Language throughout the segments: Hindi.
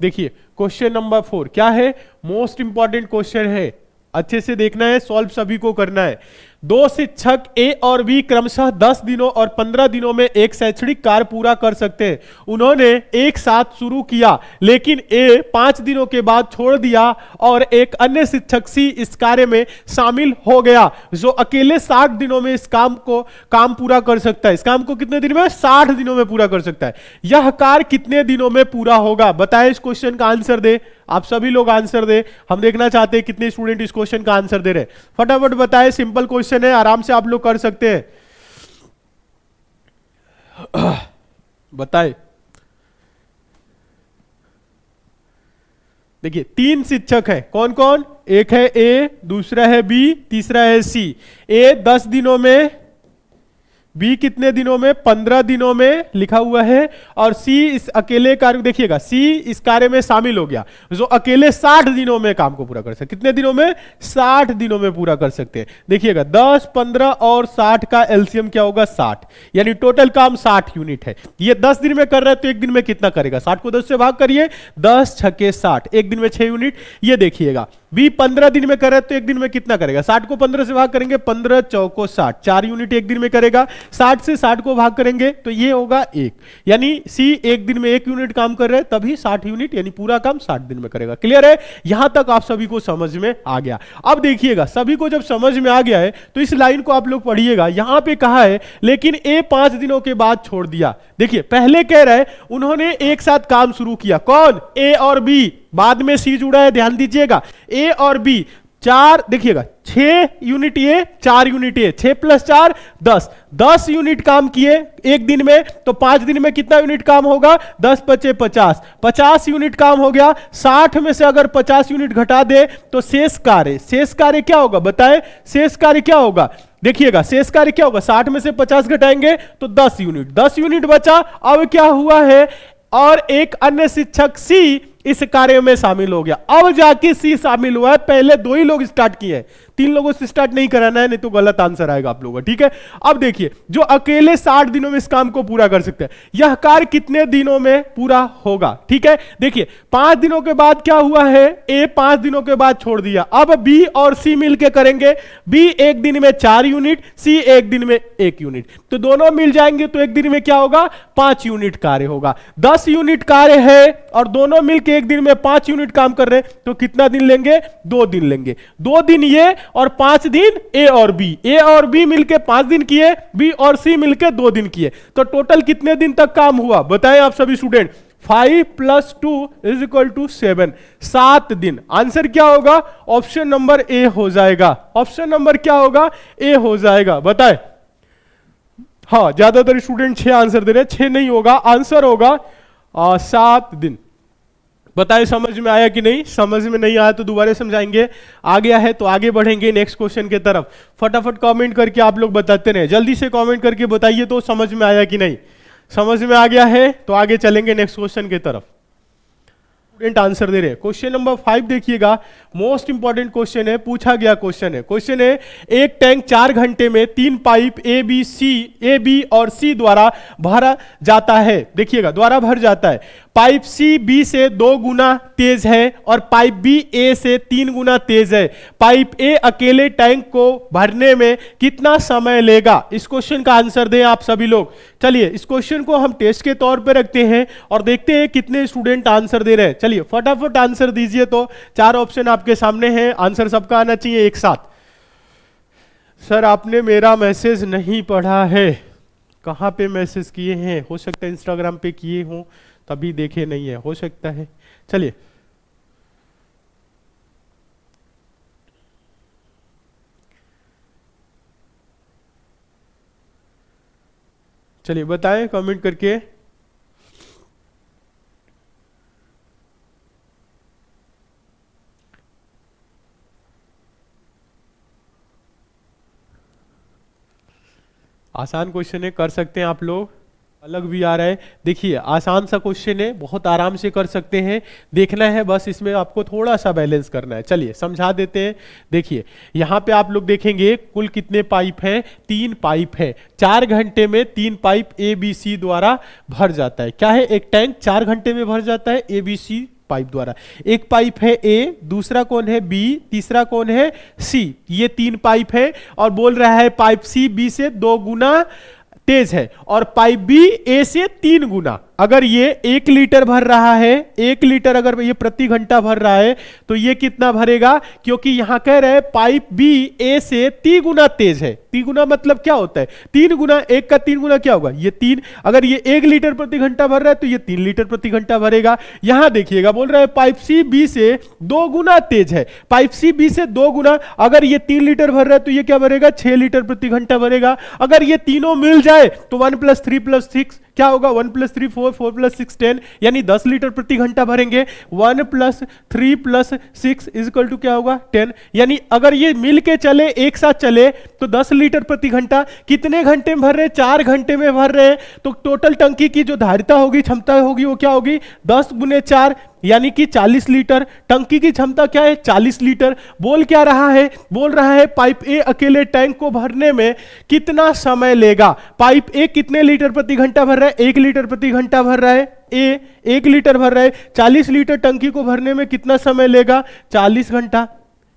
देखिए क्वेश्चन नंबर 4 क्या है, मोस्ट इंपॉर्टेंट क्वेश्चन है, अच्छे से देखना है, सॉल्व सभी को करना है। दो शिक्षक ए और बी क्रमशः 10 दिनों और 15 दिनों में एक शैक्षणिक कार्य पूरा कर सकते हैं। उन्होंने एक साथ शुरू किया लेकिन ए 5 दिनों के बाद छोड़ दिया और एक अन्य शिक्षक सी इस कार्य में शामिल हो गया जो अकेले 60 दिनों में इस काम पूरा कर सकता है। इस काम को कितने दिन में? 60 दिनों में पूरा कर सकता है। यह कार्य कितने दिनों में पूरा होगा? बताएं, इस क्वेश्चन का आंसर दे। आप सभी लोग आंसर दे, हम देखना चाहते हैं कितने स्टूडेंट इस क्वेश्चन का आंसर दे रहे हैं। फटाफट बताएं, सिंपल क्वेश्चन है, आराम से आप लोग कर सकते हैं। बताएं। देखिए 3 शिक्षक है, कौन कौन? एक है ए, दूसरा है बी, तीसरा है सी। ए 10 दिनों में, बी कितने दिनों में? 15 दिनों में लिखा हुआ है। और सी इस अकेले कार्य, देखिएगा सी इस कार्य में शामिल हो गया जो अकेले 60 दिनों में काम को पूरा कर सकते। कितने दिनों में? 60 दिनों में पूरा कर सकते हैं। देखिएगा 10, 15 और 60 का एलसीएम क्या होगा? 60, यानी टोटल काम 60 यूनिट है। ये 10 दिन में कर रहा है तो एक दिन में कितना करेगा? 60 को 10 से भाग करिए, 10 छके 60, एक दिन में 6 यूनिट। ये देखिएगा बी 15 दिन में कर रहा है तो एक दिन में कितना करेगा? 60 को 15 से भाग करेंगे, 15 चौको 60, 4 यूनिट एक दिन में करेगा। 60 से 60 को भाग करेंगे तो ये होगा 1, यानी सी एक दिन में 1 यूनिट काम कर रहे हैं, तभी 60 यूनिट, यानी पूरा काम 60 दिन में करेगा। क्लियर है? यहां तक आप सभी को समझ में आ गया। अब देखिएगा सभी को जब समझ में आ गया है तो इस लाइन को आप लोग पढ़िएगा। यहां पे कहा है लेकिन ए 5 दिनों के बाद छोड़ दिया। देखिए पहले कह रहे उन्होंने एक साथ काम शुरू किया, कौन? ए और बी, बाद में सी जुड़ा है, ध्यान दीजिएगा। ए और बी 4, देखिएगा 6 यूनिट ये, 4 यूनिट ये, 6 + 4 10, 10 यूनिट काम किए एक दिन में। तो 5 दिन में कितना यूनिट काम होगा? 10 × 5 = 50, 50 यूनिट काम हो गया। 60 में से अगर 50 यूनिट घटा दे तो शेष कार्य क्या होगा? बताएं, शेष कार्य क्या होगा? देखिएगा शेष कार्य क्या होगा? 60 में से 50 घटाएंगे तो 10 यूनिट, 10 यूनिट बचा। अब क्या हुआ है? और एक अन्य शिक्षक सी इस कार्य में शामिल हो गया। अब जाके सी शामिल हुआ है, पहले 2 ही लोग स्टार्ट किए हैं, 3 लोगों से स्टार्ट नहीं कराना है, नहीं तो गलत आंसर आएगा आप लोगों का। ठीक है, अब देखिए जो अकेले 60 दिनों में इस काम को पूरा कर सकते हैं, यह कार्य कितने दिनों में पूरा होगा? ठीक है, देखिए 5 दिनों के बाद क्या हुआ है? ए 5 दिनों के बाद छोड़ दिया। अब बी और सी मिलकर करेंगे। बी एक दिन में 4 यूनिट, सी एक दिन में 1 यूनिट, तो दोनों मिल जाएंगे तो एक दिन में क्या होगा? 5 यूनिट कार्य होगा। 10 यूनिट कार्य है और दोनों मिलकर एक दिन में 5 यूनिट काम कर रहे हैं, तो कितना दिन लेंगे? 2 दिन लेंगे। 2 दिन ये और 5 दिन ए और बी मिलके 5 दिन किए, बी और सी मिलके 2 दिन किए, तो टोटल कितने दिन तक काम हुआ? बताएं आप सभी स्टूडेंट। 5 + 2 = 7, 7 दिन। आंसर क्या होगा? ऑप्शन नंबर ए हो जाएगा। ऑप्शन नंबर क्या होगा? ए हो जाएगा। बताएं। हाँ, ज्यादातर स्टूडेंट 6 आंसर दे रहे हैं, 6 नहीं होगा, आंसर होगा 7 दिन। बताएं समझ में आया कि नहीं? समझ में नहीं आया तो दोबारा समझाएंगे। आ गया है तो आगे बढ़ेंगे नेक्स्ट क्वेश्चन की तरफ। फटाफट कमेंट करके आप लोग बताते रहे, जल्दी से कमेंट करके बताइए तो समझ में आया कि नहीं। समझ में आ गया है तो आगे चलेंगे नेक्स्ट क्वेश्चन की तरफ। स्टूडेंट आंसर दे रहे हैं। क्वेश्चन नंबर 5 देखिएगा, मोस्ट इंपॉर्टेंट क्वेश्चन है, पूछा गया क्वेश्चन है। एक टैंक 4 घंटे में 3 पाइप ए बी और सी द्वारा भरा जाता है। देखिएगा द्वारा भर जाता है। पाइप सी बी से 2 गुना तेज है और पाइप बी ए से 3 गुना तेज है। पाइप ए अकेले टैंक को भरने में कितना समय लेगा? इस क्वेश्चन का आंसर दें आप सभी लोग। चलिए इस क्वेश्चन को हम टेस्ट के तौर पे रखते हैं और देखते हैं कितने स्टूडेंट आंसर दे रहे हैं। चलिए फटाफट आंसर दीजिए। तो 4 ऑप्शन आपके सामने हैं, आंसर सबका आना चाहिए एक साथ। सर आपने मेरा मैसेज नहीं पढ़ा है। कहां पे मैसेज किए हैं? हो सकता है इंस्टाग्राम पे किए हों, तभी देखे नहीं है, हो सकता है। चलिए बताएं कमेंट करके। आसान क्वेश्चन है, कर सकते हैं आप लोग, अलग भी आ रहा है। देखिए आसान सा क्वेश्चन है, बहुत आराम से कर सकते हैं, देखना है बस, इसमें आपको थोड़ा सा बैलेंस करना है। चलिए समझा देते हैं। देखिए यहाँ पे आप लोग देखेंगे कुल कितने पाइप हैं, 3 पाइप है। 4 घंटे में 3 पाइप ABC द्वारा भर जाता है। क्या है, एक टैंक 4 घंटे में भर जाता है ABC पाइप द्वारा। एक पाइप है A, दूसरा कौन है B, तीसरा कौन है C। ये 3 पाइप है और बोल रहा है पाइप C B से 2 गुना तेज है और पाइप बी ए से 3 गुना। अगर ये 1 लीटर भर रहा है, 1 लीटर अगर ये प्रति घंटा भर रहा है तो ये कितना भरेगा, क्योंकि यहां कह रहे हैं पाइप बी ए से 3 गुना तेज है। 3 गुना मतलब क्या होता है, 3 गुना 1 का 3 गुना क्या होगा, ये 3। अगर ये 1 लीटर प्रति घंटा भर रहा है तो ये 3 लीटर प्रति घंटा भरेगा। यहां देखिएगा बोल रहा है पाइप सी बी से 2 गुना तेज है। पाइप सी बी से 2 गुना, अगर ये 3 लीटर भर रहा है तो ये क्या भरेगा, 6 लीटर प्रति घंटा भरेगा। अगर ये तीनों मिल जाए तो 1 + 3 + 6 क्या होगा, 1 + 3 4, 4 + 6 10, यानी 10 लीटर प्रति घंटा भरेंगे। 1 + 3 + 6 = क्या होगा, 10। यानी अगर ये मिल के चले, एक साथ चले तो 10 लीटर प्रति घंटा। कितने घंटे में भर रहे हैं, 4 घंटे में भर रहे हैं। तो टोटल टंकी की जो धारिता होगी, क्षमता होगी, वो क्या होगी, 10 × 4 यानी कि 40 लीटर। टंकी की क्षमता क्या है, 40 लीटर। बोल क्या रहा है, बोल रहा है पाइप ए अकेले टैंक को भरने में कितना समय लेगा। पाइप ए कितने लीटर प्रति घंटा भर रहा है, 1 लीटर प्रति घंटा भर रहा है। ए 1 लीटर भर रहा है, 40 लीटर टंकी को भरने में कितना समय लेगा, 40 घंटा।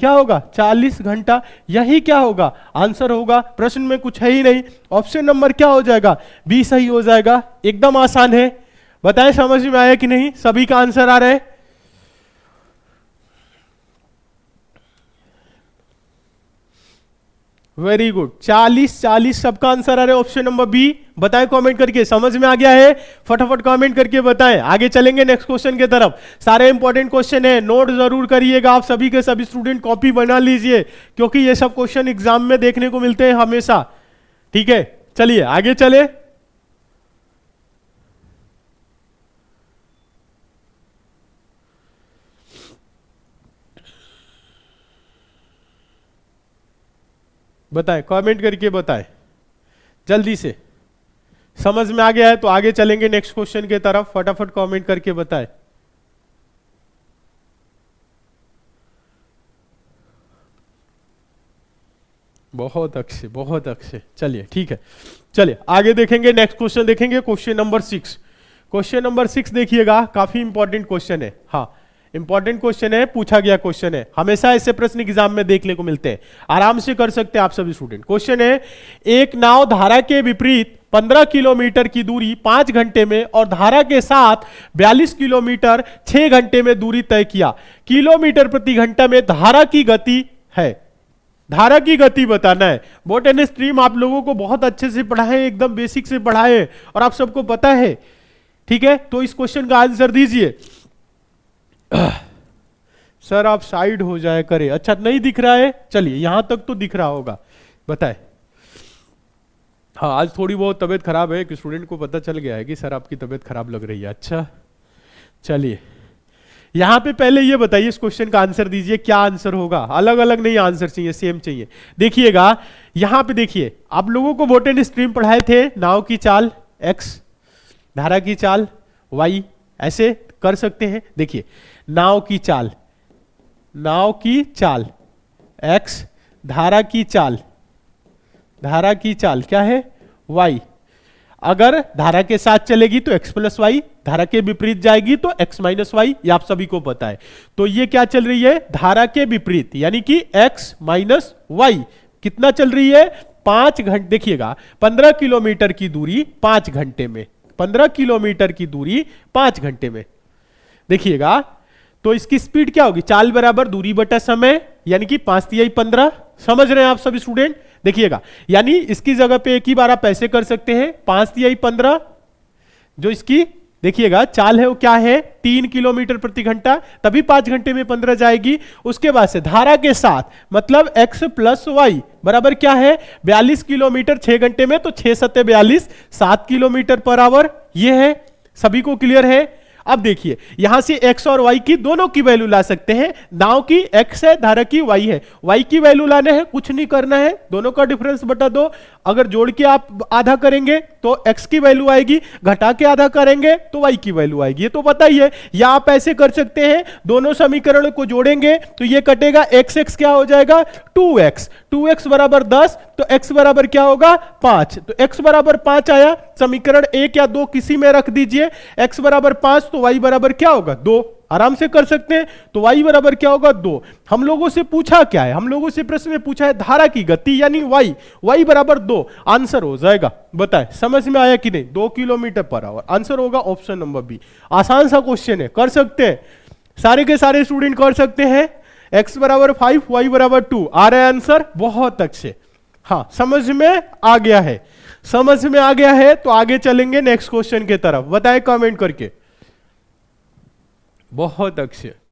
क्या होगा, 40 घंटा। यही क्या होगा, आंसर होगा। प्रश्न में कुछ है ही नहीं, ऑप्शन नंबर क्या हो जाएगा, बी सही हो जाएगा। एकदम आसान है, बताएं समझ में आया कि नहीं, सभी का आंसर आ रहा है। वेरी गुड, 40 सबका आंसर आ रहा है, ऑप्शन नंबर बी। बताएं कमेंट करके, समझ में आ गया है, फटाफट कमेंट करके बताएं। आगे चलेंगे नेक्स्ट क्वेश्चन की तरफ। सारे इंपॉर्टेंट क्वेश्चन है, नोट जरूर करिएगा आप सभी के सभी स्टूडेंट, कॉपी बना लीजिए क्योंकि ये सब क्वेश्चन एग्जाम में देखने को मिलते हैं हमेशा। ठीक है, चलिए आगे चले। बताएं कमेंट करके बताएं जल्दी से, समझ में आ गया है तो आगे चलेंगे नेक्स्ट क्वेश्चन की तरफ। फटाफट कमेंट करके बताएं। बहुत अच्छे, बहुत अच्छे। चलिए ठीक है, चलिए आगे देखेंगे, नेक्स्ट क्वेश्चन देखेंगे, क्वेश्चन नंबर 6। क्वेश्चन नंबर 6 देखिएगा, काफी इंपॉर्टेंट क्वेश्चन है। हाँ इंपॉर्टेंट क्वेश्चन है, पूछा गया क्वेश्चन है, हमेशा ऐसे प्रश्न एग्जाम में देखने को मिलते हैं, आराम से कर सकते हैं आप सभी स्टूडेंट। क्वेश्चन है, एक नाव धारा के विपरीत 15 किलोमीटर की दूरी 5 घंटे में और धारा के साथ 42 किलोमीटर 6 घंटे में दूरी तय किया। किलोमीटर प्रति घंटा में धारा की गति है, धारा की गति बताना है। बोट एंड स्ट्रीम आप लोगों को बहुत अच्छे से पढ़ाए, एकदम बेसिक से पढ़ाए और आप सबको पता है। ठीक है, तो इस क्वेश्चन का आंसर दीजिए। सर आप साइड हो जाए करे, अच्छा नहीं दिख रहा है, चलिए यहां तक तो दिख रहा होगा, बताए। हाँ आज थोड़ी बहुत तबीयत खराब है, कि स्टूडेंट को पता चल गया है कि सर आपकी तबीयत खराब लग रही है। अच्छा चलिए, यहां पे पहले ये बताइए, इस क्वेश्चन का आंसर दीजिए, क्या आंसर होगा। अलग अलग नहीं आंसर चाहिए, सेम चाहिए। देखिएगा यहां पे, देखिए आप लोगों को बोट एंड स्ट्रीम पढ़ाए थे, नाव की चाल x, धारा की चाल y, ऐसे कर सकते हैं। देखिए नाव की चाल, नाव की चाल x, धारा की चाल, धारा की चाल क्या है y। अगर धारा के साथ चलेगी तो x + y, धारा के विपरीत जाएगी तो x - y, ये आप सभी को पता है। तो ये क्या चल रही है, धारा के विपरीत, यानी कि x - y कितना चल रही है, 5 घंटे। देखिएगा 15 किलोमीटर की दूरी 5 घंटे में, 15 किलोमीटर की दूरी 5 घंटे में। देखिएगा तो इसकी स्पीड क्या होगी, चाल बराबर दूरी बटा समय, यानी कि 5 × 3 = 15। समझ रहे हैं आप सभी स्टूडेंट। देखिएगा यानी इसकी जगह पे एक ही बार आप ऐसे कर सकते हैं, 5 × 3 = 15। जो इसकी देखिएगा चाल है वो क्या है, 3 किलोमीटर प्रति घंटा, तभी 5 घंटे में 15 जाएगी। उसके बाद से धारा के साथ, मतलब x + y बराबर क्या है, 42 किलोमीटर 6 घंटे में, तो 6 × 7 = 42, 7 किलोमीटर/आवर। ये है, सभी को क्लियर है। अब देखिए यहां से x और y की दोनों की वैल्यू ला सकते हैं। नाव की x है, धारा की y है, y की वैल्यू लाने हैं, कुछ नहीं करना है, दोनों का डिफरेंस बटा 2। अगर जोड़ के आप आधा करेंगे तो x की वैल्यू आएगी, घटा के आधा करेंगे तो y की वैल्यू आएगी, ये तो पता ही है। या आप ऐसे कर सकते हैं, दोनों समीकरणों को जोड़ेंगे तो ये कटेगा, x क्या हो जाएगा 2x बराबर 10, तो x बराबर क्या होगा 5, तो x बराबर 5 आया। समीकरण 1 या 2 किसी में रख दीजिए, x बराबर 5 तो y बराबर क्या होगा 2, आराम से कर सकते हैं। तो y बराबर क्या होगा 2। हम लोगों से पूछा क्या है, हम लोगों से प्रश्न में पूछा है धारा की गति यानी y बराबर 2, आंसर हो जाएगा। बताएं समझ में आया कि नहीं, 2 किलोमीटर पर आवर, आंसर होगा ऑप्शन नंबर बी। आसान सा क्वेश्चन है, कर सकते हैं, सारे के सारे स्टूडेंट कर सकते हैं। x बराबर 5 y बराबर 2 आ रहा है आंसर, बहुत अच्छे। हाँ समझ में आ गया है, समझ में आ गया है तो आगे चलेंगे नेक्स्ट क्वेश्चन की तरफ। बताएं कमेंट करके, बहुत अच्छे।